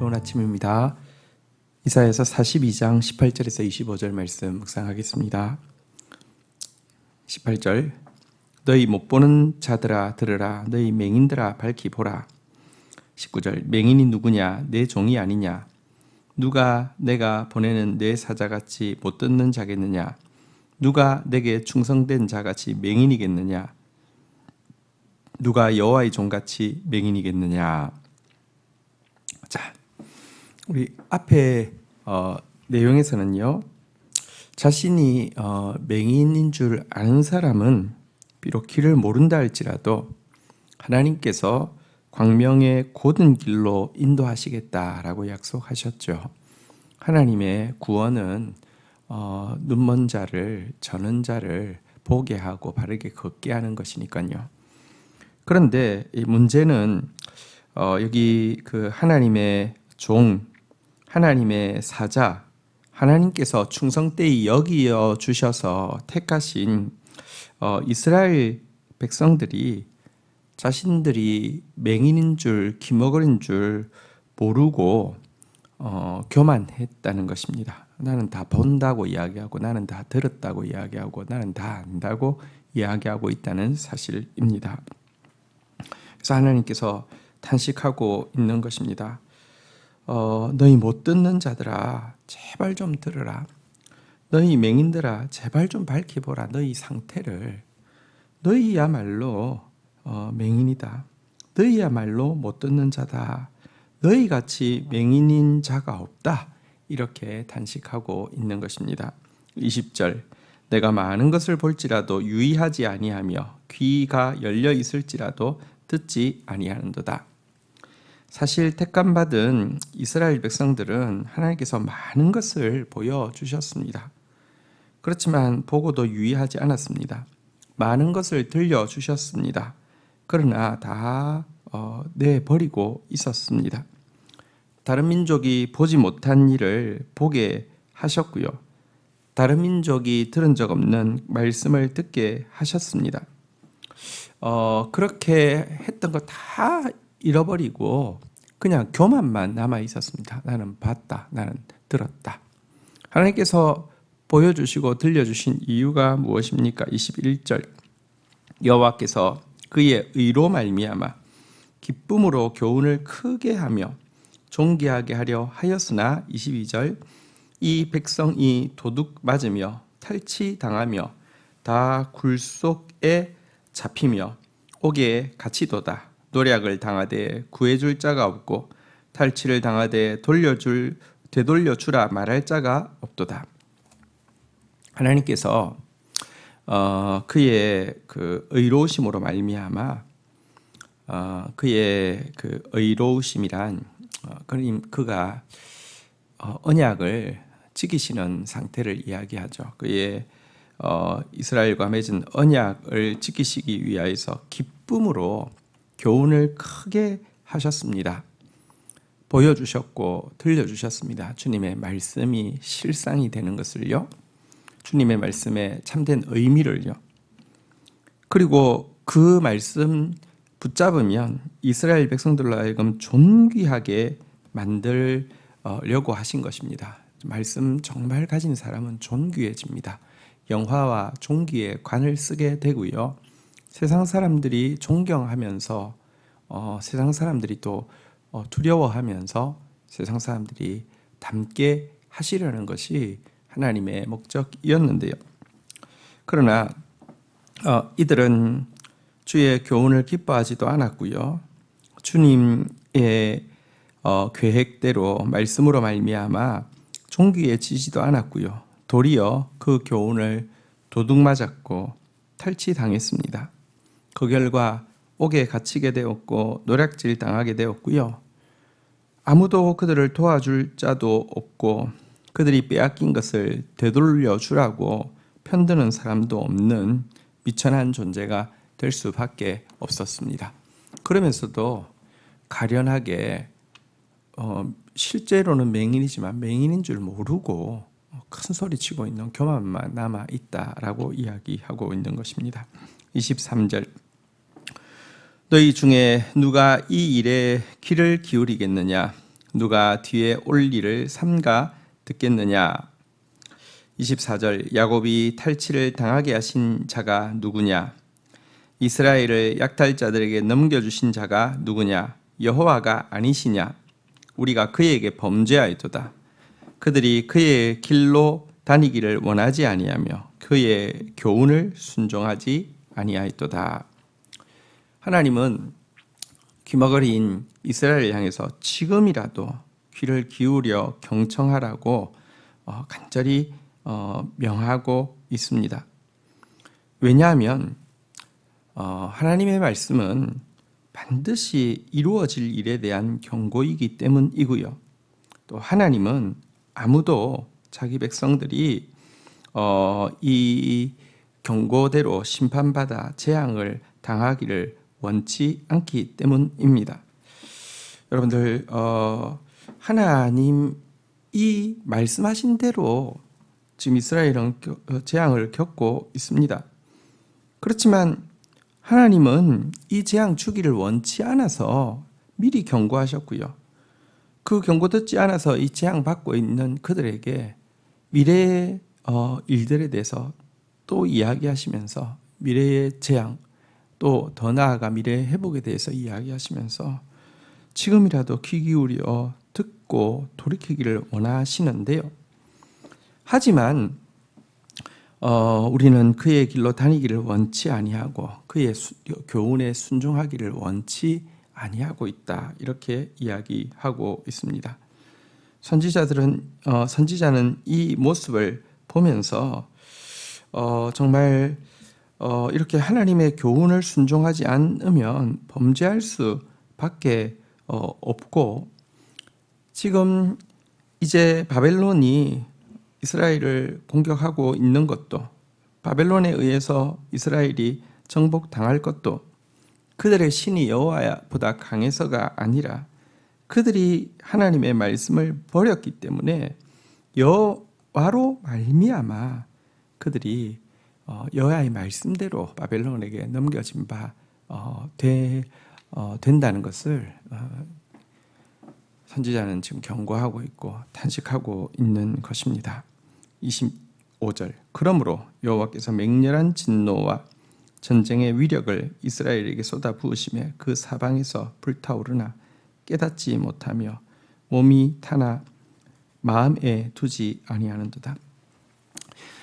좋은 아침입니다. 이사야서 42장 18절에서 25절 말씀 묵상하겠습니다. 18절 너희 못 보는 자들아 들으라, 너희 맹인들아 밝히 보라. 19절 맹인이 누구냐? 내 종이 아니냐? 누가 내가 보내는 내 사자같이 못 듣는 자겠느냐? 누가 내게 충성된 자같이 맹인이겠느냐? 누가 여호와의 종같이 맹인이겠느냐? 자, 우리 앞에 내용에서는요, 자신이 맹인인 줄 아는 사람은 비록 길을 모른다 할지라도 하나님께서 광명의 곧은 길로 인도하시겠다라고 약속하셨죠. 하나님의 구원은 눈먼 자를, 저는 자를 보게 하고 바르게 걷게 하는 것이니까요. 그런데 이 문제는 여기 그 하나님의 종, 하나님의 사자, 하나님께서 충성되이 여기어 주셔서 택하신 이스라엘 백성들이 자신들이 맹인인 줄, 기머거린 줄 모르고 교만했다는 것입니다. 나는 다 본다고 이야기하고, 나는 다 들었다고 이야기하고, 나는 다 안다고 이야기하고 있다는 사실입니다. 그래서 하나님께서 탄식하고 있는 것입니다. 너희 못 듣는 자들아 제발 좀 들으라. 너희 맹인들아 제발 좀 밝혀보라. 너희 상태를. 너희야말로 맹인이다. 너희야말로 못 듣는 자다. 너희같이 맹인인 자가 없다. 이렇게 탄식하고 있는 것입니다. 20절 내가 많은 것을 볼지라도 유의하지 아니하며 귀가 열려 있을지라도 듣지 아니하는도다. 사실 택감받은 이스라엘 백성들은 하나님께서 많은 것을 보여주셨습니다. 그렇지만 보고도 유의하지 않았습니다. 많은 것을 들려주셨습니다. 그러나 다 내버리고 있었습니다. 다른 민족이 보지 못한 일을 보게 하셨고요. 다른 민족이 들은 적 없는 말씀을 듣게 하셨습니다. 그렇게 했던 거 다 잃어버리고 그냥 교만만 남아 있었습니다. 나는 봤다, 나는 들었다. 하나님께서 보여주시고 들려주신 이유가 무엇입니까? 21절 여호와께서 그의 의로 말미암아 기쁨으로 교훈을 크게 하며 존귀하게 하려 하였으나 22절 이 백성이 도둑 맞으며 탈취당하며 다 굴속에 잡히며 옥에 갇히도다. 노략을 당하되 구해줄 자가 없고 탈취를 당하되 되돌려주라 말할 자가 없도다. 하나님께서 그의 그 의로우심으로 말미암아 그의 그 의로우심이란 그가 언약을 지키시는 상태를 이야기하죠. 그의 이스라엘과 맺은 언약을 지키시기 위하여서 기쁨으로 교훈을 크게 하셨습니다. 보여주셨고 들려주셨습니다. 주님의 말씀이 실상이 되는 것을요. 주님의 말씀에 참된 의미를요. 그리고 그 말씀 붙잡으면 이스라엘 백성들로 하여금 존귀하게 만들려고 하신 것입니다. 말씀 정말 가진 사람은 존귀해집니다. 영화와 존귀에 관을 쓰게 되고요. 세상 사람들이 존경하면서 세상 사람들이 또 두려워하면서 세상 사람들이 닮게 하시려는 것이 하나님의 목적이었는데요. 그러나 이들은 주의 교훈을 기뻐하지도 않았고요. 주님의 계획대로 말씀으로 말미암아 존귀해지지도 않았고요. 도리어 그 교훈을 도둑맞았고 탈취당했습니다. 그 결과 옥에 갇히게 되었고 노략질 당하게 되었고요. 아무도 그들을 도와줄 자도 없고 그들이 빼앗긴 것을 되돌려 주라고 편드는 사람도 없는 미천한 존재가 될 수밖에 없었습니다. 그러면서도 가련하게 실제로는 맹인이지만 맹인인 줄 모르고 큰 소리 치고 있는 교만만 남아 있다라고 이야기하고 있는 것입니다. 23절 너희 중에 누가 이 일에 귀를 기울이겠느냐? 누가 뒤에 올 일을 삼가 듣겠느냐. 24절 야곱이 탈취를 당하게 하신 자가 누구냐. 이스라엘을 약탈자들에게 넘겨주신 자가 누구냐. 여호와가 아니시냐. 우리가 그에게 범죄하였도다. 그들이 그의 길로 다니기를 원하지 아니하며 그의 교훈을 순종하지 아니하였도다. 하나님은 귀머거리인 이스라엘을 향해서 지금이라도 귀를 기울여 경청하라고 간절히 명하고 있습니다. 왜냐하면 하나님의 말씀은 반드시 이루어질 일에 대한 경고이기 때문이고요. 또 하나님은 아무도 자기 백성들이 이 경고대로 심판받아 재앙을 당하기를 원치 않기 때문입니다. 여러분들 하나님이 말씀하신 대로 지금 이스라엘은 재앙을 겪고 있습니다. 그렇지만 하나님은 이 재앙 주기를 원치 않아서 미리 경고하셨고요. 그 경고 듣지 않아서 이 재앙 받고 있는 그들에게 미래의 일들에 대해서 또 이야기하시면서 미래의 재앙, 또 더 나아가 미래의 회복에 대해서 이야기하시면서 지금이라도 귀 기울여 듣고 돌이키기를 원하시는데요. 하지만 우리는 그의 길로 다니기를 원치 아니하고 그의 교훈에 순종하기를 원치 아니하고 있다. 이렇게 이야기하고 있습니다. 선지자는 이 모습을 보면서 정말 이렇게 하나님의 교훈을 순종하지 않으면 범죄할 수밖에 없고, 지금 이제 바벨론이 이스라엘을 공격하고 있는 것도, 바벨론에 의해서 이스라엘이 정복당할 것도 그들의 신이 여호와보다 강해서가 아니라 그들이 하나님의 말씀을 버렸기 때문에 여호와로 말미암아 그들이 여호와의 말씀대로 바벨론에게 넘겨진 바 된다는 것을 선지자는 지금 경고하고 있고 탄식하고 있는 것입니다. 25절 그러므로 여호와께서 맹렬한 진노와 전쟁의 위력을 이스라엘에게 쏟아 부으시며 그 사방에서 불타오르나 깨닫지 못하며 몸이 타나 마음에 두지 아니하는도다.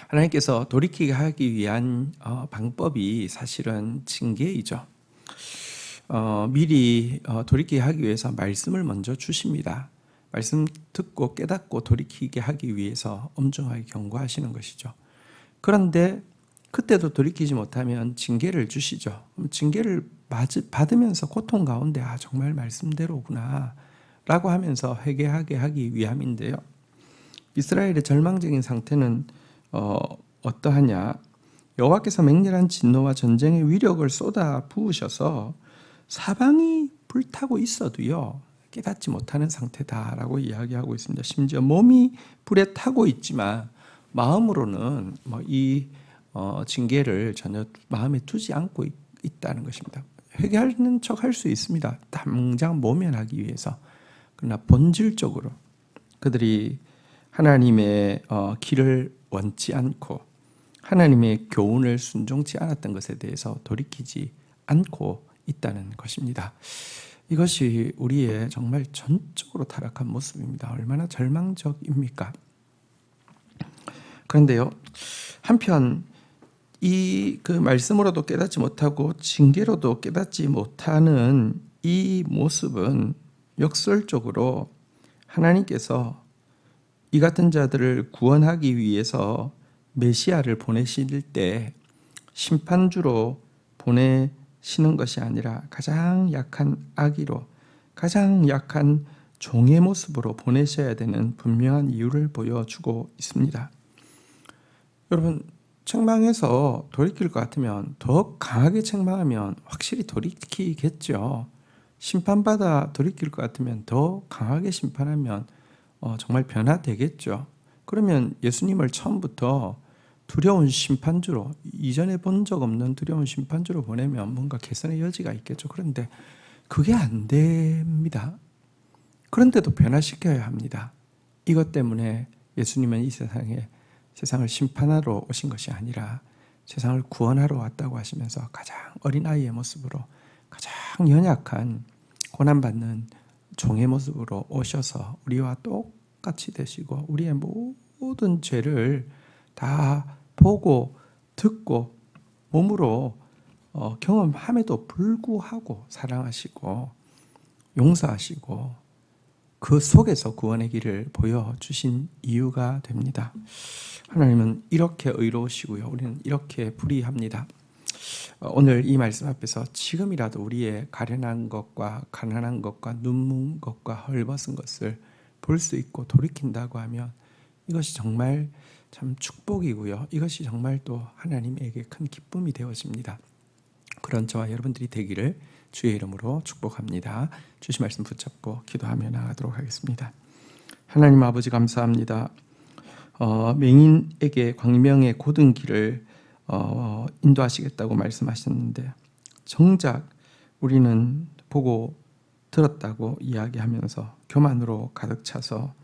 하나님께서 돌이키게 하기 위한 방법이 사실은 징계이죠. 미리 돌이키게 하기 위해서 말씀을 먼저 주십니다. 말씀 듣고 깨닫고 돌이키게 하기 위해서 엄중하게 경고하시는 것이죠. 그런데 그때도 돌이키지 못하면 징계를 주시죠. 징계를 받으면서 고통 가운데 정말 말씀대로구나 라고 하면서 회개하게 하기 위함인데요. 이스라엘의 절망적인 상태는 어떠하냐? 여호와께서 맹렬한 진노와 전쟁의 위력을 쏟아 부으셔서 사방이 불타고 있어도요 깨닫지 못하는 상태다라고 이야기하고 있습니다. 심지어 몸이 불에 타고 있지만 마음으로는 이 징계를 전혀 마음에 두지 않고 있다는 것입니다. 회개하는 척 할 수 있습니다. 당장 모면하기 위해서. 그러나 본질적으로 그들이 하나님의 길을 원치 않고 하나님의 교훈을 순종치 않았던 것에 대해서 돌이키지 않고 있다는 것입니다. 이것이 우리의 정말 전적으로 타락한 모습입니다. 얼마나 절망적입니까? 그런데요, 한편 그 말씀으로도 깨닫지 못하고 징계로도 깨닫지 못하는 이 모습은 역설적으로 하나님께서 이 같은 자들을 구원하기 위해서 메시아를 보내실 때 심판주로 보내시는 것이 아니라 가장 약한 아기로, 가장 약한 종의 모습으로 보내셔야 되는 분명한 이유를 보여주고 있습니다. 여러분, 책망해서 돌이킬 것 같으면 더 강하게 책망하면 확실히 돌이키겠죠. 심판받아 돌이킬 것 같으면 더 강하게 심판하면 정말 변화되겠죠. 그러면 예수님을 처음부터 두려운 심판주로, 이전에 본 적 없는 두려운 심판주로 보내면 뭔가 개선의 여지가 있겠죠. 그런데 그게 안 됩니다. 그런데도 변화시켜야 합니다. 이것 때문에 예수님은 이 세상을 심판하러 오신 것이 아니라 세상을 구원하러 왔다고 하시면서 가장 어린아이의 모습으로 가장 연약한 고난받는 종의 모습으로 오셔서 우리와 똑같이 되시고 우리의 모든 죄를 다 보고 듣고 몸으로 경험함에도 불구하고 사랑하시고 용서하시고 그 속에서 구원의 길을 보여주신 이유가 됩니다. 하나님은 이렇게 의로우시고요. 우리는 이렇게 불의합니다. 오늘 이 말씀 앞에서 지금이라도 우리의 가련한 것과 가난한 것과 눈문 것과 헐벗은 것을 볼 수 있고 돌이킨다고 하면 이것이 정말 참 축복이고요. 이것이 정말 또 하나님에게 큰 기쁨이 되어집니다. 그런 저와 여러분들이 되기를 주의 이름으로 축복합니다. 주신 말씀 붙잡고 기도하며 나가도록 하겠습니다. 하나님 아버지 감사합니다. 맹인에게 광명의 고든 길을 인도하시겠다고 말씀하셨는데 정작 우리는 보고 들었다고 이야기하면서 교만으로 가득 차서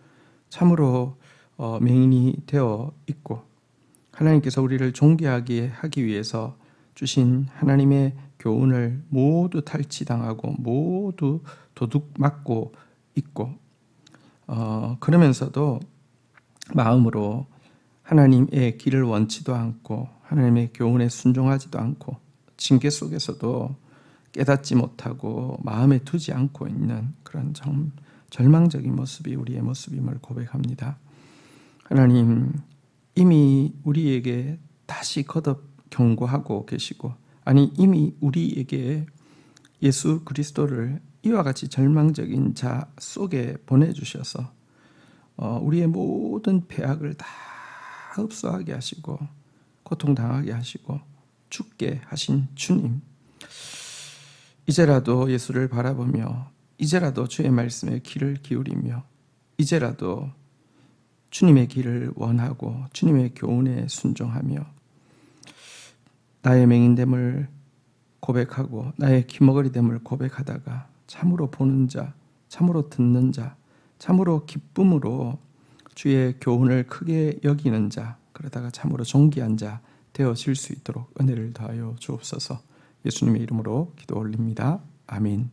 참으로 맹인이 되어 있고 하나님께서 우리를 존귀하게 하기 위해서 주신 하나님의 교훈을 모두 탈취당하고 모두 도둑 맞고 있고 그러면서도 마음으로 하나님의 길을 원치도 않고 하나님의 교훈에 순종하지도 않고 징계 속에서도 깨닫지 못하고 마음에 두지 않고 있는 그런 절망적인 모습이 우리의 모습임을 고백합니다. 하나님 이미 우리에게 다시 거듭 경고하고 계시고 아니 이미 우리에게 예수 그리스도를 이와 같이 절망적인 자 속에 보내주셔서 우리의 모든 죄악을 다 흡수하게 하시고 고통당하게 하시고 죽게 하신 주님, 이제라도 예수를 바라보며 이제라도 주의 말씀에 귀를 기울이며 이제라도 주님의 길을 원하고 주님의 교훈에 순종하며 나의 맹인됨을 고백하고 나의 기머거리됨을 고백하다가 참으로 보는 자, 참으로 듣는 자, 참으로 기쁨으로 주의 교훈을 크게 여기는 자, 그러다가 참으로 존귀한 자 되어질 수 있도록 은혜를 더하여 주옵소서. 예수님의 이름으로 기도 올립니다. 아멘.